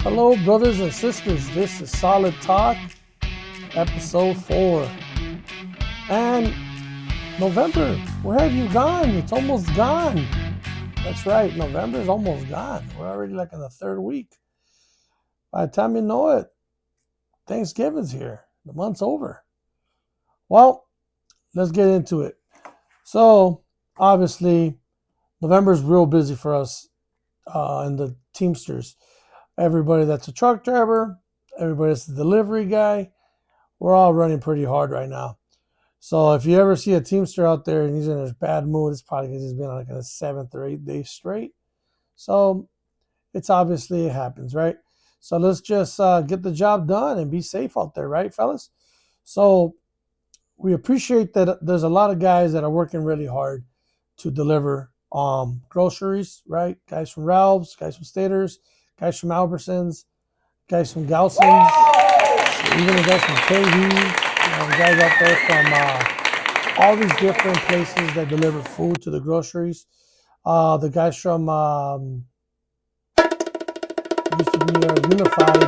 Hello, brothers and sisters. This is Solid Talk, episode 4. And November, where have you gone? It's almost gone. That's right, November is almost gone. We're already like in the third week. By the time you know it, Thanksgiving's here. The month's over. Well, let's get into it. So, obviously, November's real busy for us and the Teamsters. Everybody that's a truck driver, everybody that's a delivery guy, we're all running pretty hard right now. So if you ever see a Teamster out there and he's in a bad mood, it's probably because he's been on like a 7th or 8th day straight. So it's obviously it happens, right? So let's just get the job done and be safe out there, right, fellas? So we appreciate that there's a lot of guys that are working really hard to deliver groceries, right? Guys from Ralph's, guys from Staters, guys from Albertsons, guys from Gelson's, even the guys from KV, the guys out there from all these different places that deliver food to the groceries. The guys from used to be Unified.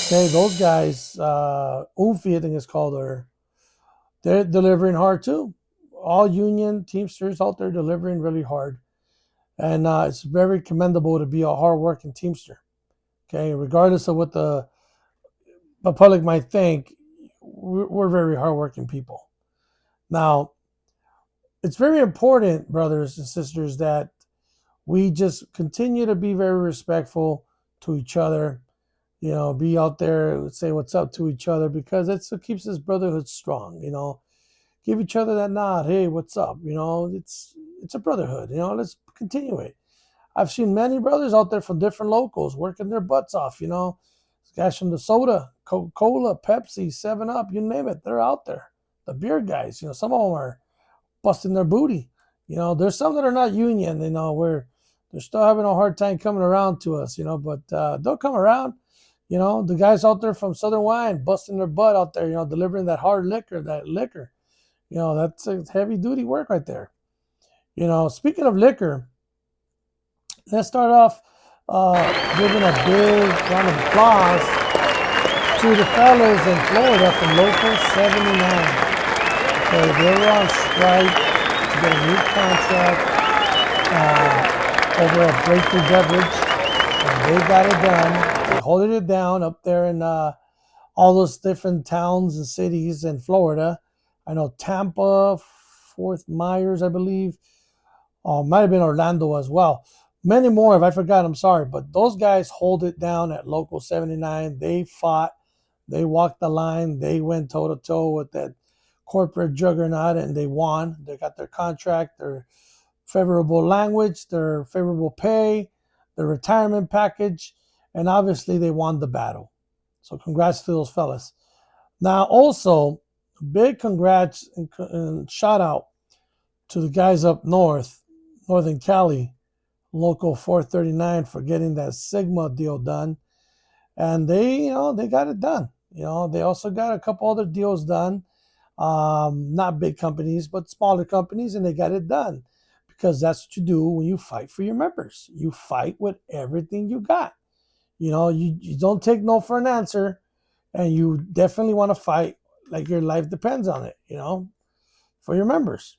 Okay, those guys, Oomfy, I think it's called, or they're delivering hard too. All union Teamsters out there delivering really hard. And it's very commendable to be a hard-working Teamster. Okay, regardless of what the public might think, we're very hardworking people. Now, it's very important, brothers and sisters, that we just continue to be very respectful to each other. You know, be out there, say what's up to each other, because it's what keeps this brotherhood strong. You know, give each other that nod. Hey, what's up? You know, it's a brotherhood. You know, let's continue it. I've seen many brothers out there from different locals working their butts off. You know, guys from the soda, Coca-Cola, Pepsi, 7-Up, you name it, they're out there. The beer guys, you know, some of them are busting their booty. You know, there's some that are not union, you know, where they're still having a hard time coming around to us, you know, but they'll come around. You know, the guys out there from Southern Wine busting their butt out there, you know, delivering that hard liquor, You know, that's a heavy duty work right there. You know, speaking of liquor, let's start off giving a big round of applause to the fellas in Florida from Local 79. Okay, they were on strike to get a new contract over at Breakthrough Beverage, and they got it done. They holding it down up there in all those different towns and cities in Florida. I know Tampa, Fort Myers, I believe. Might have been Orlando as well. Many more, if I forgot, I'm sorry. But those guys hold it down at Local 79. They fought. They walked the line. They went toe-to-toe with that corporate juggernaut, and they won. They got their contract, their favorable language, their favorable pay, their retirement package, and obviously they won the battle. So congrats to those fellas. Now, also, big congrats and shout out to the guys up north, Northern Cali, Local 439, for getting that Sigma deal done. And they got it done. You know, they also got a couple other deals done. Not big companies, but smaller companies, and they got it done. Because that's what you do when you fight for your members. You fight with everything you got. You know, you don't take no for an answer, and you definitely want to fight like your life depends on it, you know, for your members.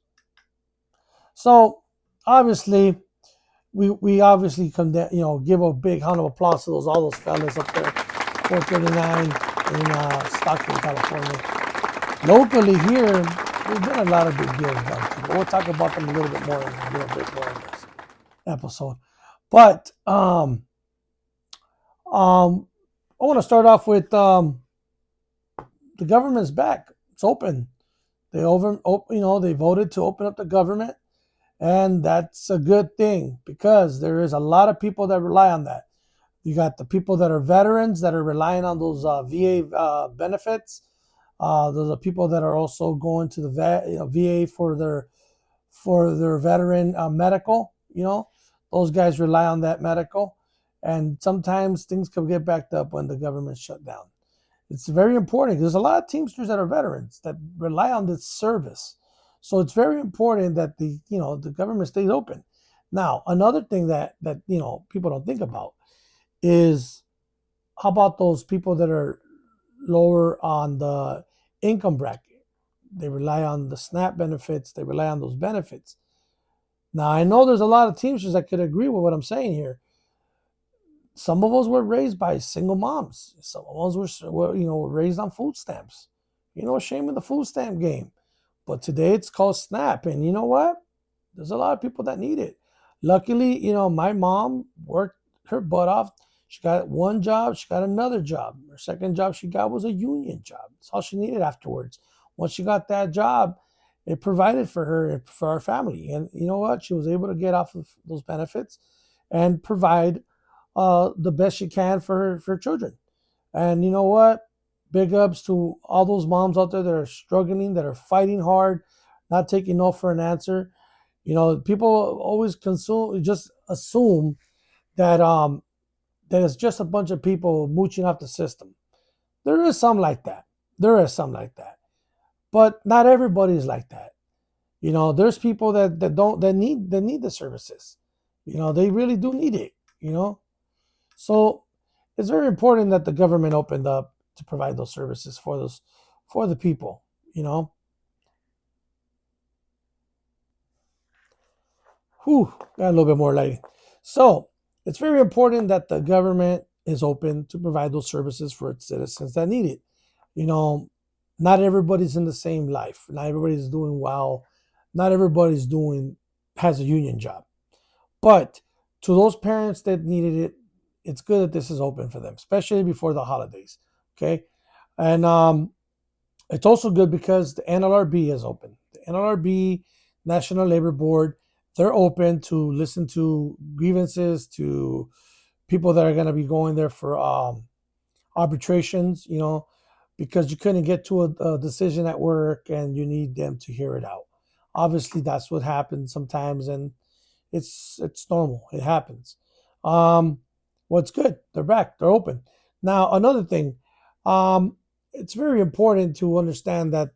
So, obviously, we obviously give a big round of applause to all those fellas up there, 439 in Stockton, California. Locally here, there's been a lot of big deals done. We'll talk about them a little bit more in this episode. But I want to start off with the government's back. It's open. They voted to open up the government. And that's a good thing because there is a lot of people that rely on that. You got the people that are veterans that are relying on those VA benefits. Those are people that are also going to the VA for their veteran medical. You know, those guys rely on that medical, and sometimes things can get backed up when the government's shut down. It's very important. There's a lot of Teamsters that are veterans that rely on this service. So it's very important that the government stays open. Now, another thing that people don't think about is how about those people that are lower on the income bracket? They rely on the SNAP benefits. They rely on those benefits. Now, I know there's a lot of Teamsters that could agree with what I'm saying here. Some of us were raised by single moms. Some of us were raised on food stamps. Shame in the food stamp game. But today it's called SNAP. And you know what? There's a lot of people that need it. Luckily, my mom worked her butt off. She got one job, she got another job. Her second job she got was a union job. That's all she needed afterwards. Once she got that job, it provided for her and for our family. And you know what? She was able to get off of those benefits and provide the best she can for her children. And you know what? Big ups to all those moms out there that are struggling, that are fighting hard, not taking no for an answer. People always just assume that that it's just a bunch of people mooching off the system. There is some like that. There is some like that. But not everybody's like that. There's people that need the services. They really do need it, you know. So it's very important that the government opened up to provide those services for the people, you know. Whew, got a little bit more lighting. So it's very important that the government is open to provide those services for its citizens that need it. You know, not everybody's in the same life. Not everybody's doing well. Not everybody's doing has a union job. But to those parents that needed it, it's good that this is open for them, especially before the holidays. Okay, and it's also good because the NLRB is open. The NLRB, National Labor Board, they're open to listen to grievances, to people that are going to be going there for arbitrations, because you couldn't get to a decision at work and you need them to hear it out. Obviously, that's what happens sometimes, and it's normal. It happens. Um, what's good? They're back. They're open. Now, another thing, it's very important to understand that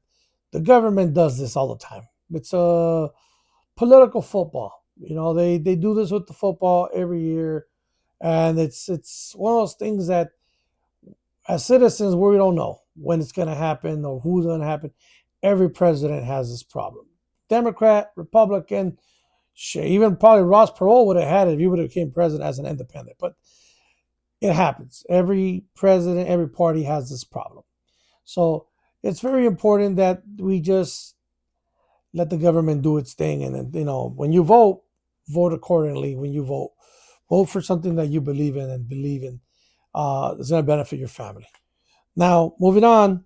the government does this all the time. It's a political football. They do this with the football every year, and it's one of those things that as citizens we don't know when it's going to happen or who's going to happen. Every president has this problem. Democrat, Republican, even probably Ross Perot would have had it if he would have became president as an independent. But it happens. Every president, every party has this problem. So it's very important that we just let the government do its thing. And then, when you vote, vote accordingly. When you vote for something that you believe in and believe in is going to benefit your family. Now, moving on,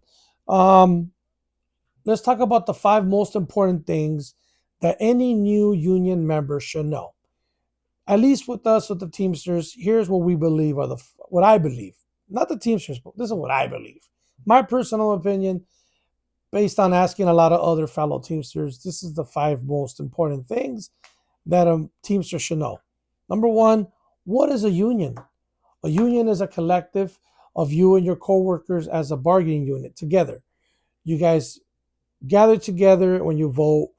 let's talk about the 5 most important things that any new union member should know. At least with us, with the Teamsters, here's what we believe what I believe. Not the Teamsters, but this is what I believe. My personal opinion, based on asking a lot of other fellow Teamsters, this is the 5 most important things that a Teamster should know. Number 1, what is a union? A union is a collective of you and your coworkers as a bargaining unit together. You guys gather together when you vote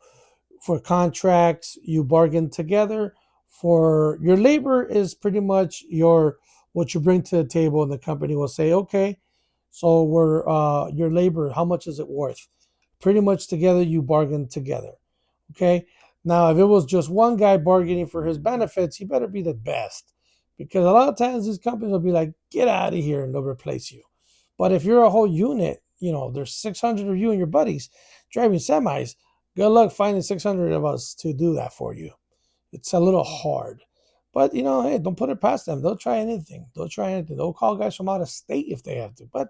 for contracts, you bargain together. For your labor is pretty much what you bring to the table, and the company will say, okay, so we're your labor, how much is it worth? Pretty much together you bargain together. Okay. Now, if it was just one guy bargaining for his benefits, he better be the best, because a lot of times these companies will be like, get out of here, and they'll replace you. But if you're a whole unit, there's 600 of you and your buddies driving semis. Good luck finding 600 of us to do that for you. It's a little hard. But, hey, don't put it past them. They'll try anything. They'll call guys from out of state if they have to. But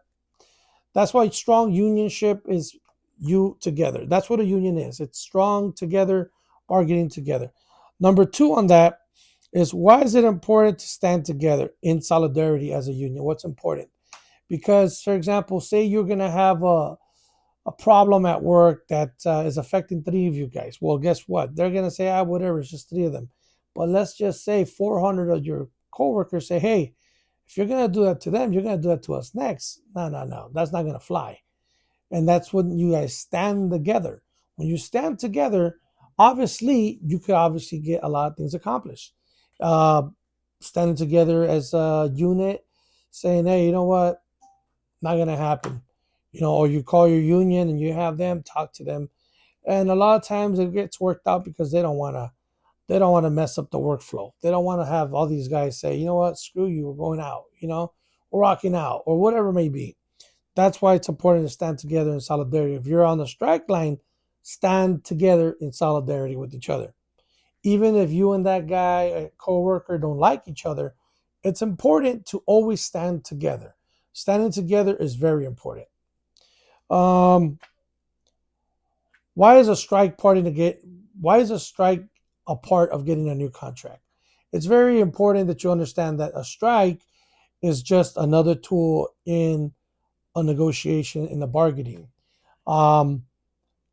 that's why strong unionship is you together. That's what a union is. It's strong together, bargaining together. Number 2 on that is, why is it important to stand together in solidarity as a union? What's important? Because, for example, say you're going to have a problem at work that is affecting 3 of you guys. Well, guess what? They're going to say, whatever, it's just 3 of them. But let's just say 400 of your coworkers say, hey, if you're going to do that to them, you're going to do that to us next. No. That's not going to fly. And that's when you guys stand together. When you stand together, obviously, you could get a lot of things accomplished. Standing together as a unit saying, hey, you know what? Not going to happen. Or you call your union and you have them talk to them. And a lot of times it gets worked out because they don't want to mess up the workflow. They don't want to have all these guys say, you know what, screw you, we're going out, we're rocking out, or whatever it may be. That's why it's important to stand together in solidarity. If you're on the strike line, stand together in solidarity with each other. Even if you and that guy, a coworker, don't like each other, it's important to always stand together. Standing together is very important. Um, why is a strike party to get? Why is a strike a part of getting a new contract? It's very important that you understand that a strike is just another tool in a negotiation, in the bargaining. Um,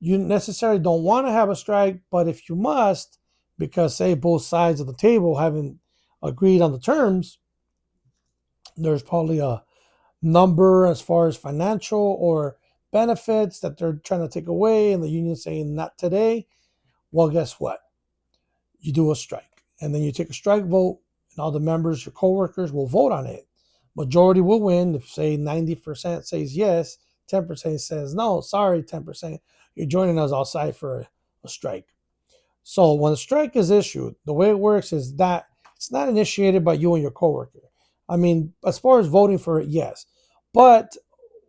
you necessarily don't want to have a strike, but if you must, because say both sides of the table haven't agreed on the terms, there's probably a number as far as financial or benefits that they're trying to take away, and the union saying not today. Well, guess what? You do a strike, and then you take a strike vote, and all the members, your coworkers, will vote on it. Majority will win. If say 90% says yes, 10% says no. Sorry, 10%, you're joining us outside for a strike. So when a strike is issued, the way it works is that it's not initiated by you and your coworker. I mean, as far as voting for it, yes. But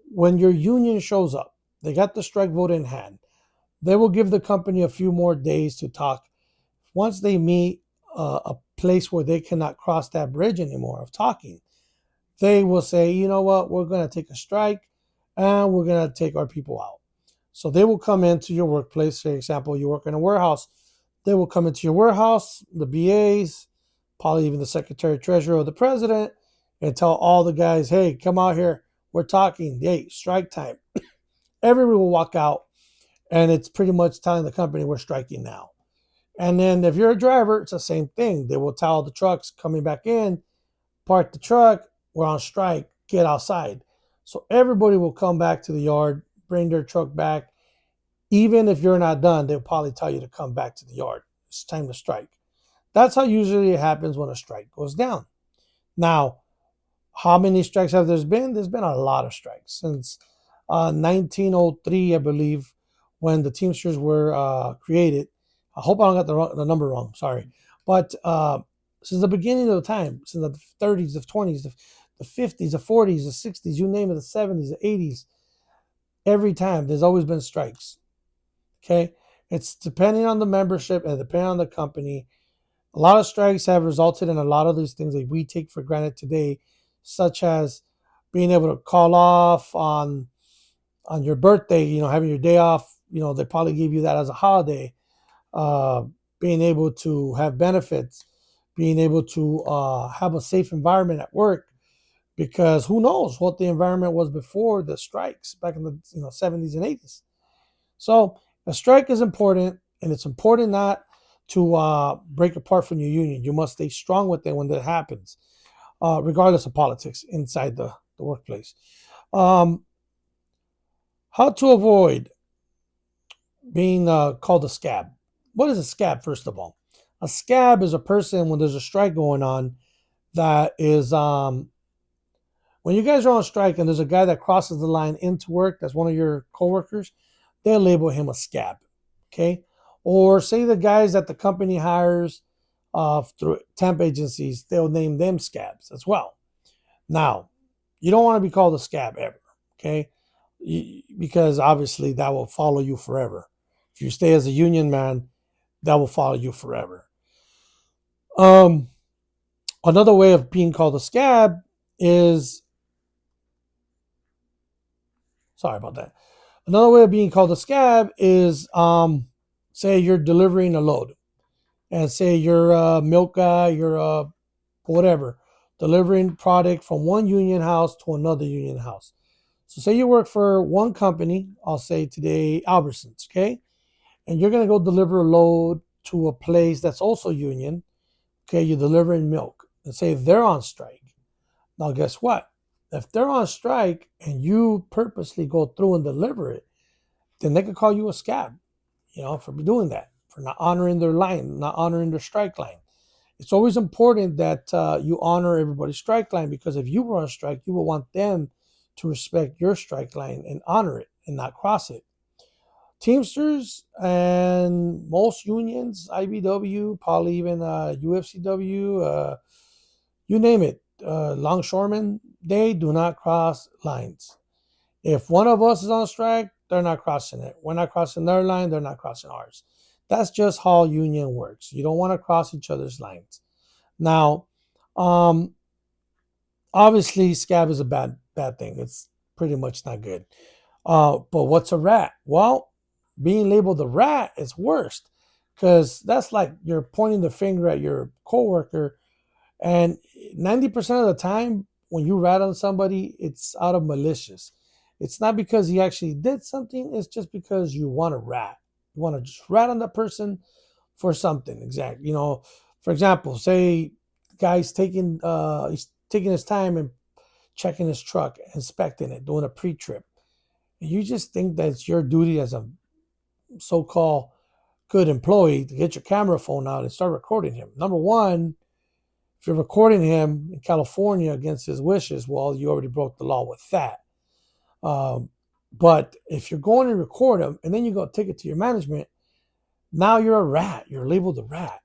when your union shows up, they got the strike vote in hand. They will give the company a few more days to talk. Once they meet a place where they cannot cross that bridge anymore of talking, they will say, you know what, we're going to take a strike and we're going to take our people out. So they will come into your workplace. For example, you work in a warehouse. They will come into your warehouse, the BAs, probably even the secretary treasurer or the president, and tell all the guys, hey, come out here. We're talking. Hey, strike time. Everyone will walk out, and it's pretty much telling the company we're striking now. And then if you're a driver, it's the same thing. They will tell the trucks coming back in, park the truck, we're on strike, get outside. So everybody will come back to the yard, bring their truck back. Even if you're not done, they'll probably tell you to come back to the yard. It's time to strike. That's how usually it happens when a strike goes down. Now, how many strikes have there been? There's been a lot of strikes since 1903, I believe, when the Teamsters were created. I hope I don't got the number wrong. Sorry, but since the beginning of the time, since the 30s, the 20s, the 50s, the 40s, the 60s, you name it, the 70s, the 80s, every time there's always been strikes. Okay, it's depending on the membership and depending on the company. A lot of strikes have resulted in a lot of these things that we take for granted today, such as being able to call off on your birthday, having your day off. They probably give you that as a holiday. Uh, Being able to have benefits, being able to have a safe environment at work, because who knows what the environment was before the strikes back in the 70s and 80s. So a strike is important, and it's important not to break apart from your union. You must stay strong with it when that happens, regardless of politics inside the workplace. Um, how to avoid being called a scab. What is a scab, first of all? A scab is a person when there's a strike going on that is, when you guys are on strike and there's a guy that crosses the line into work, that's one of your coworkers, they'll label him a scab. Okay. Or say the guys that the company hires through temp agencies, they'll name them scabs as well. Now, you don't want to be called a scab ever. Okay. Because obviously that will follow you forever. If you stay as a union man, that will follow you forever. Um, Another way of being called a scab is, sorry about that. Another way of being called a scab is, say you're delivering a load, and say you're a milk guy, you're a whatever, delivering product from one union house to another union house. So say you work for one company, I'll say today Albertsons, okay? And you're going to go deliver a load to a place that's also union, okay? You're delivering milk, and say they're on strike. Now, guess what? If they're on strike and you purposely go through and deliver it, then they could call you a scab, for doing that, for not honoring their line, not honoring their strike line. It's always important that you honor everybody's strike line, because if you were on strike, you will want them to respect your strike line and honor it and not cross it. Teamsters and most unions, IBW, probably even UFCW, you name it, longshoremen, they do not cross lines. If one of us is on strike, they're not crossing it. We're not crossing their line, they're not crossing ours. That's just how union works. You don't want to cross each other's lines. Now, um, obviously, scab is a bad thing. It's pretty much not good. But what's a rat? Well, being labeled a rat is worst, because that's like you're pointing the finger at your coworker, and 90% of the time when you rat on somebody, it's out of malicious. It's not because he actually did something. It's just because you want to rat. You want to just rat on that person for something. Exactly. For example, say he's taking his time and checking his truck, inspecting it, doing a pre-trip. And you just think that it's your duty as a so-called good employee to get your camera phone out and start recording him. Number one, if you're recording him in California against his wishes, well, you already broke the law with that. But if you're going to record him and then you go take it to your management, now you're a rat. You're labeled a rat.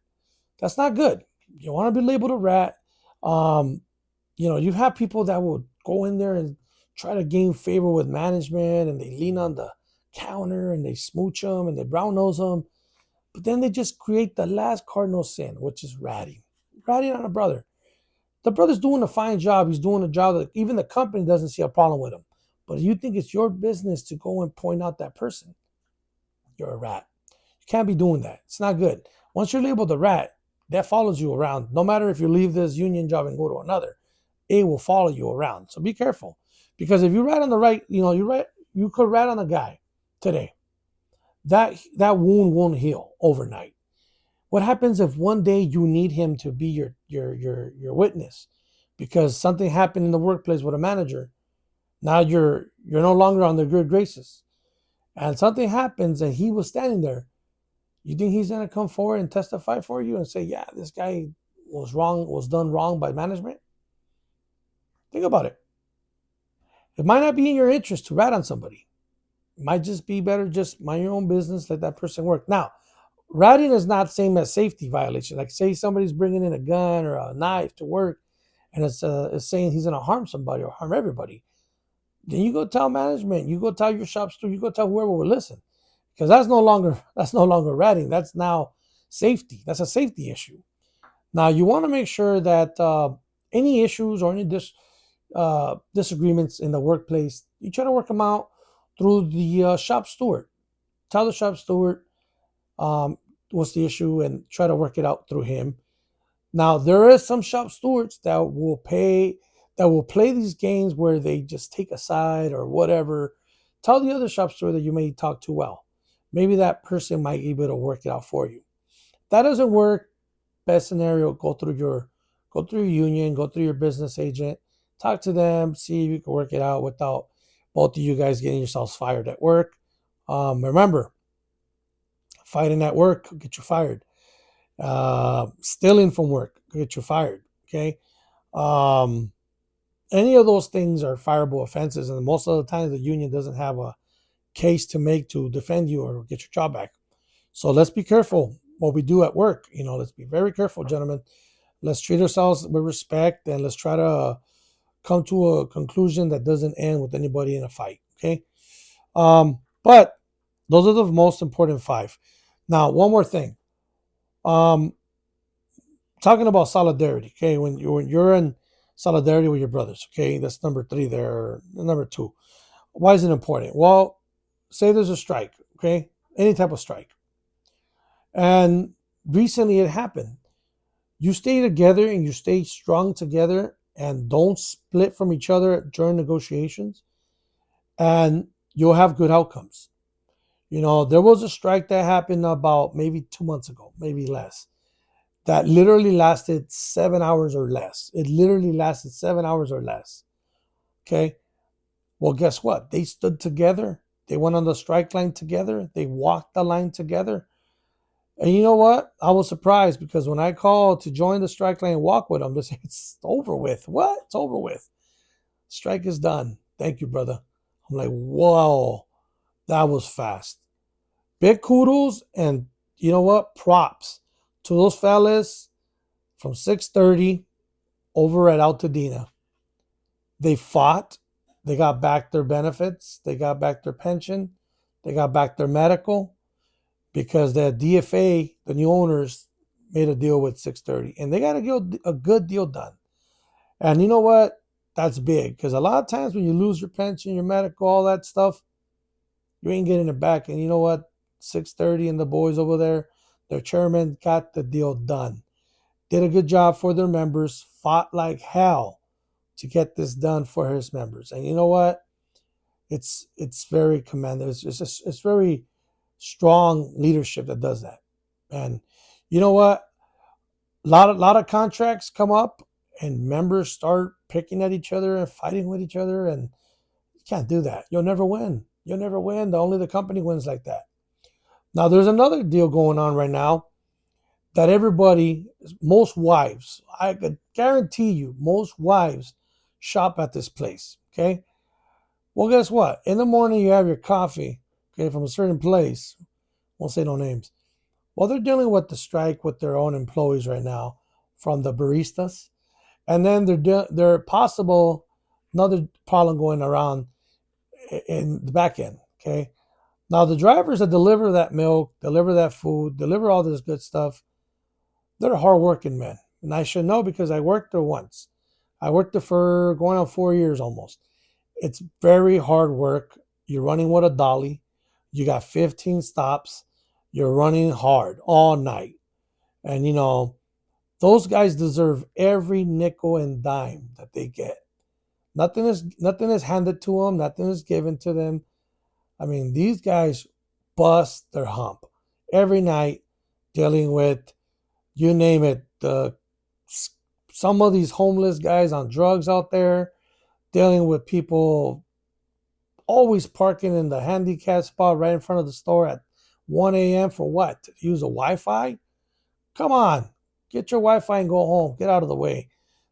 That's not good. You want to be labeled a rat. You have people that will go in there and try to gain favor with management, and they lean on the counter and they smooch them and they brown nose them. But then they just create the last cardinal sin, which is ratting. Ratting on a brother. The brother's doing a fine job. He's doing a job that even the company doesn't see a problem with him. But you think it's your business to go and point out that person, you're a rat. You can't be doing that. It's not good. Once you're labeled a rat, that follows you around. No matter if you leave this union job and go to another, it will follow you around. So be careful. Because if you rat on the right, you could rat on a guy today. That wound won't heal overnight. What happens if one day you need him to be your witness because something happened in the workplace with a manager? Now you're no longer on their good graces, and something happens and he was standing there. You think he's gonna come forward and testify for you and say, "Yeah, this guy was done wrong by management"? Think about it. It might not be in your interest to rat on somebody. It might just be better just mind your own business, let that person work. Now, ratting is not the same as safety violation. Like say somebody's bringing in a gun or a knife to work, and it's saying he's going to harm somebody or harm everybody. Then you go tell management, you go tell your shop steward, you go tell whoever will listen, because that's no longer ratting. That's now safety. That's a safety issue. Now you want to make sure that any issues or any disagreements in the workplace, you try to work them out through the shop steward. Tell the shop steward what's the issue and try to work it out through him. Now there is some shop stewards that will play these games where they just take a side or whatever. Tell the other shop steward that you may talk too well. Maybe that person might be able to work it out for you. If that doesn't work, best scenario, go through your union, go through your business agent, talk to them, see if you can work it out without both of you guys getting yourselves fired at work. Remember, fighting at work could get you fired. Stealing from work could get you fired. Okay. Any of those things are fireable offenses, and most of the time the union doesn't have a case to make to defend you or get your job back. So let's be careful what we do at work. Let's be very careful, gentlemen. Let's treat ourselves with respect, and let's try to come to a conclusion that doesn't end with anybody in a fight. Okay. But those are the most important 5. Now, one more thing. Talking about solidarity. Okay, when you're in solidarity with your brothers. Okay, that's number 3 there. Number 2. Why is it important? Well, say there's a strike. Okay, any type of strike, and recently it happened. You stay together and you stay strong together and don't split from each other during negotiations, and you'll have good outcomes. There was a strike that happened about maybe 2 months ago, maybe less, that literally lasted 7 hours or less. It literally lasted 7 hours or less. Okay. Well, guess what? They stood together. They went on the strike line together. They walked the line together. And you know what? I was surprised because when I called to join the strike lane and walk with them, they said, it's over with. What? It's over with. Strike is done. Thank you, brother. I'm like, whoa, that was fast. Big kudos and you know what? Props to those fellas from 630 over at Altadena. They fought. They got back their benefits. They got back their pension. They got back their medical because the DFA, the new owners, made a deal with 630 and they got a good deal done. And you know what? That's big because a lot of times when you lose your pension, your medical, all that stuff, you ain't getting it back. And you know what? 630 and the boys over there, their chairman got the deal done. Did a good job for their members, fought like hell to get this done for his members. And you know what? It's very commendable. It's very strong leadership that does that. And you know what? A lot of contracts come up and members start picking at each other and fighting with each other, and you can't do that. You'll never win. You'll never win. Only the company wins like that. Now there's another deal going on right now that everybody, most wives, I could guarantee you, most wives shop at this place. Okay. Well, guess what? In the morning, you have your coffee, okay, from a certain place. Won't say no names. Well, they're dealing with the strike with their own employees right now from the baristas. And then they're possible another problem going around in the back end. Okay. Now, the drivers that deliver that milk, deliver that food, deliver all this good stuff, they're hardworking men. And I should know because I worked there once. I worked there for going on 4 years almost. It's very hard work. You're running with a dolly. You got 15 stops. You're running hard all night. And, those guys deserve every nickel and dime that they get. Nothing is handed to them. Nothing is given to them. I mean, these guys bust their hump every night dealing with, you name it, some of these homeless guys on drugs out there, dealing with people always parking in the handicap spot right in front of the store at 1 a.m. for what? To use a Wi-Fi? Come on, get your Wi-Fi and go home. Get out of the way.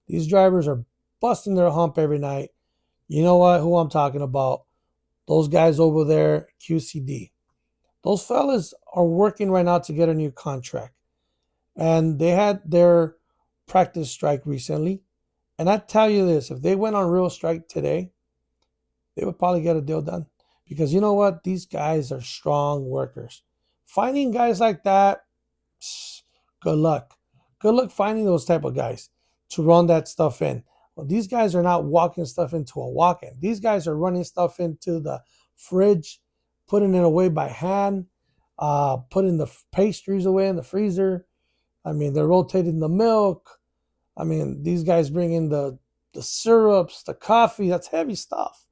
These drivers are busting their hump every night. You know what? Who I'm talking about? Those guys over there, QCD. Those fellas are working right now to get a new contract. And they had their practice strike recently. And I tell you this, if they went on real strike today, they would probably get a deal done. Because you know what? These guys are strong workers. Finding guys like that, good luck. Good luck finding those type of guys to run that stuff in. Well, these guys are not walking stuff into a walk-in. These guys are running stuff into the fridge, putting it away by hand, putting the pastries away in the freezer. I mean, they're rotating the milk. I mean, these guys bring in the syrups, the coffee. That's heavy stuff.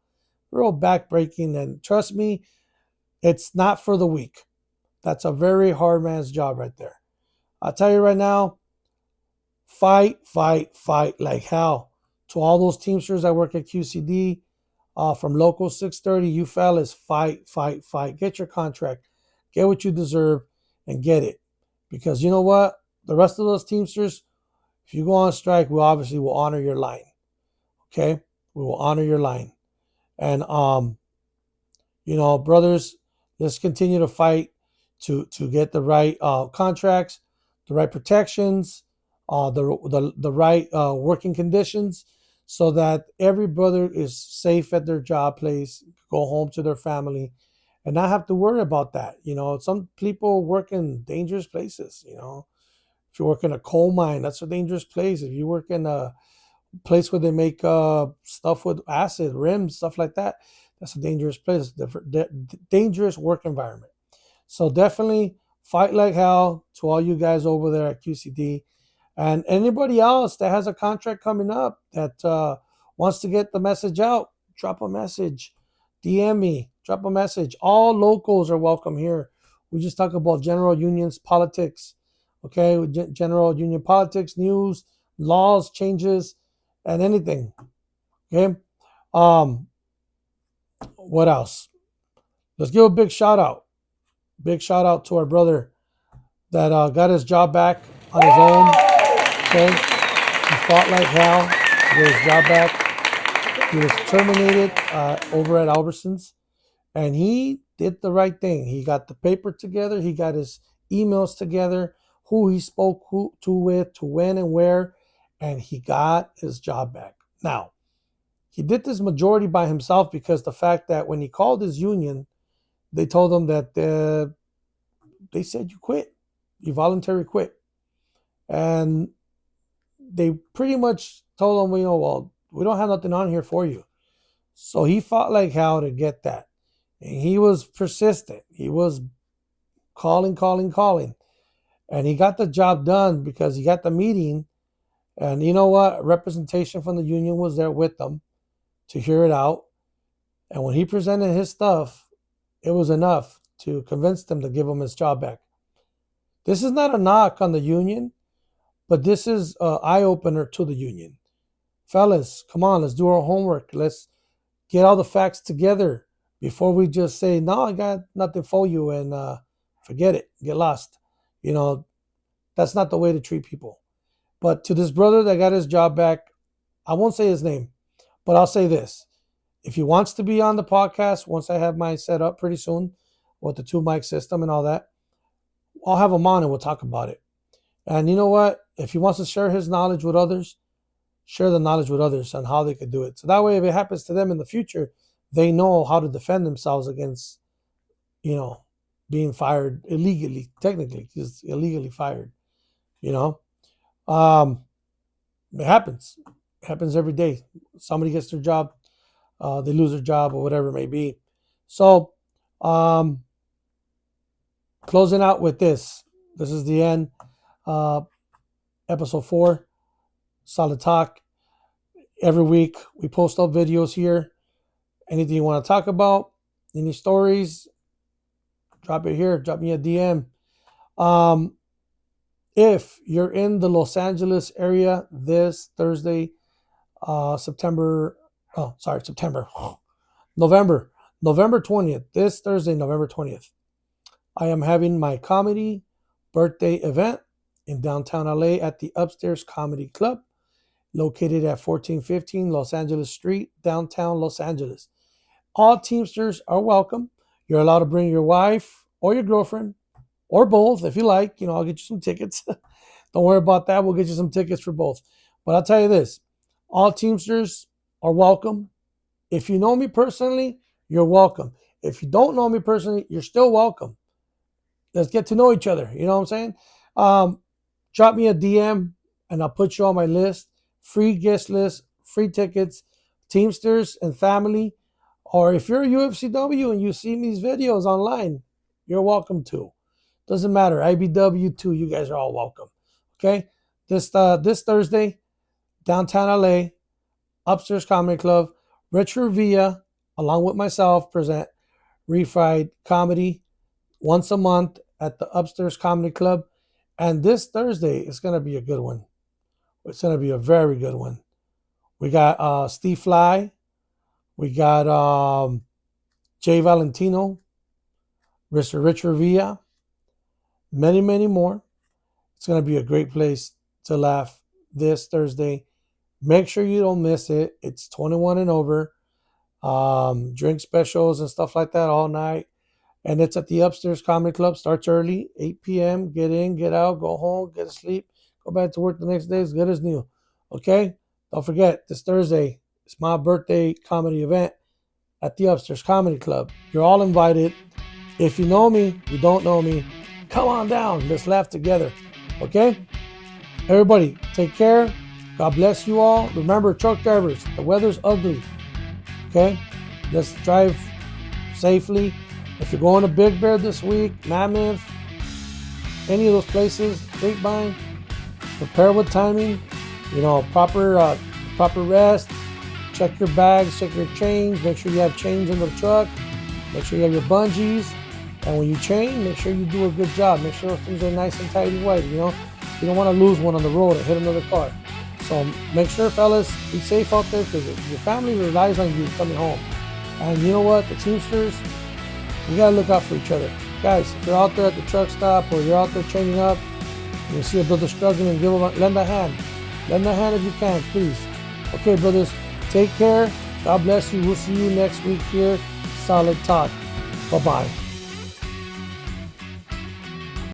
Real backbreaking. And trust me, it's not for the weak. That's a very hard man's job right there. I'll tell you right now, fight, fight, fight like hell. To all those Teamsters that work at QCD, from Local 630, you fellas, fight, fight, fight. Get your contract. Get what you deserve and get it. Because you know what? The rest of those Teamsters, if you go on strike, we obviously will honor your line. Okay? We will honor your line. And, brothers, let's continue to fight to get the right contracts, the right protections, the right working conditions, so that every brother is safe at their job place, go home to their family, and not have to worry about that. Some people work in dangerous places. If you work in a coal mine, that's a dangerous place. If you work in a place where they make stuff with acid, rims, stuff like that, that's a dangerous place, dangerous work environment. So definitely fight like hell to all you guys over there at QCD. And anybody else that has a contract coming up that wants to get the message out, drop a message, DM me, drop a message. All locals are welcome here. We just talk about general unions politics, okay? General union politics, news, laws, changes, and anything, okay? What else? Let's give a big shout out. Big shout out to our brother that got his job back on his own. Okay, he fought like hell to get his job back. He was terminated over at Albertsons, and he did the right thing. He got the paper together. He got his emails together, who he spoke to with, to when and where, and he got his job back. Now, he did this majority by himself because the fact that when he called his union, they told him that they said you quit, you voluntarily quit, and they pretty much told him, well, we don't have nothing on here for you. So he fought like hell to get that, and he was persistent. He was calling, and he got the job done because he got the meeting. And you know what? Representation from the union was there with them to hear it out. And when he presented his stuff, it was enough to convince them to give him his job back. This is not a knock on the union, but this is an eye-opener to the union. Fellas, come on, let's do our homework. Let's get all the facts together before we just say, no, I got nothing for you, and forget it, get lost. That's not the way to treat people. But to this brother that got his job back, I won't say his name, but I'll say this. If he wants to be on the podcast, once I have mine set up pretty soon with the 2 mic system and all that, I'll have him on and we'll talk about it. And you know what? If he wants to share his knowledge with others, share the knowledge with others on how they could do it. So that way, if it happens to them in the future, they know how to defend themselves against, being fired illegally. Technically, he's illegally fired. It happens. It happens every day. Somebody gets their job, they lose their job or whatever it may be. So, closing out with this. This is the end. Episode 4. Solid Talk. Every week we post up videos here. Anything you want to talk about, any stories, drop it here. Drop me a DM. If you're in the Los Angeles area this Thursday, November 20th, this Thursday, November 20th, I am having my comedy birthday event in downtown LA at the Upstairs Comedy Club, located at 1415 Los Angeles Street, downtown Los Angeles. All Teamsters are welcome. You're allowed to bring your wife or your girlfriend or both if you like. I'll get you some tickets. Don't worry about that. We'll get you some tickets for both. But I'll tell you this. All Teamsters are welcome. If you know me personally, you're welcome. If you don't know me personally, you're still welcome. Let's get to know each other. You know what I'm saying? Drop me a DM and I'll put you on my list. Free guest list, free tickets, Teamsters and family. Or if you're a UFCW and you see these videos online, you're welcome to. Doesn't matter. IBW too. You guys are all welcome. Okay? This Thursday, downtown LA, Upstairs Comedy Club, Rich Revilla, along with myself, present Refried Comedy once a month at the Upstairs Comedy Club. And this Thursday is going to be a good one. It's going to be a very good one. We got Steve Fly. We got Jay Valentino, Mr. Rich Revilla, many, many more. It's going to be a great place to laugh this Thursday. Make sure you don't miss it. It's 21 and over. Drink specials and stuff like that all night. And it's at the Upstairs Comedy Club. Starts early, 8 p.m. Get in, get out, go home, get to sleep. Go back to work the next day as good as new. Okay? Don't forget, this Thursday, it's my birthday comedy event at the Upstairs Comedy Club. You're all invited. If you know me, you don't know me, come on down. Let's laugh together. Okay? Everybody, take care. God bless you all. Remember, truck drivers, the weather's ugly. Okay? Let's drive safely. If you're going to Big Bear this week, Mammoth, any of those places, Grapevine, prepare with timing. Proper rest. Check your bags, check your chains. Make sure you have chains in the truck. Make sure you have your bungees. And when you chain, make sure you do a good job. Make sure things are nice and tight and white. You don't want to lose one on the road or hit another car. So make sure, fellas, be safe out there because your family relies on you coming home. And you know what? The Teamsters, we got to look out for each other. Guys, if you're out there at the truck stop or you're out there changing up, you see a brother struggling, lend a hand. Lend a hand if you can, please. Okay, brothers, take care. God bless you. We'll see you next week here. Solid Talk. Bye-bye.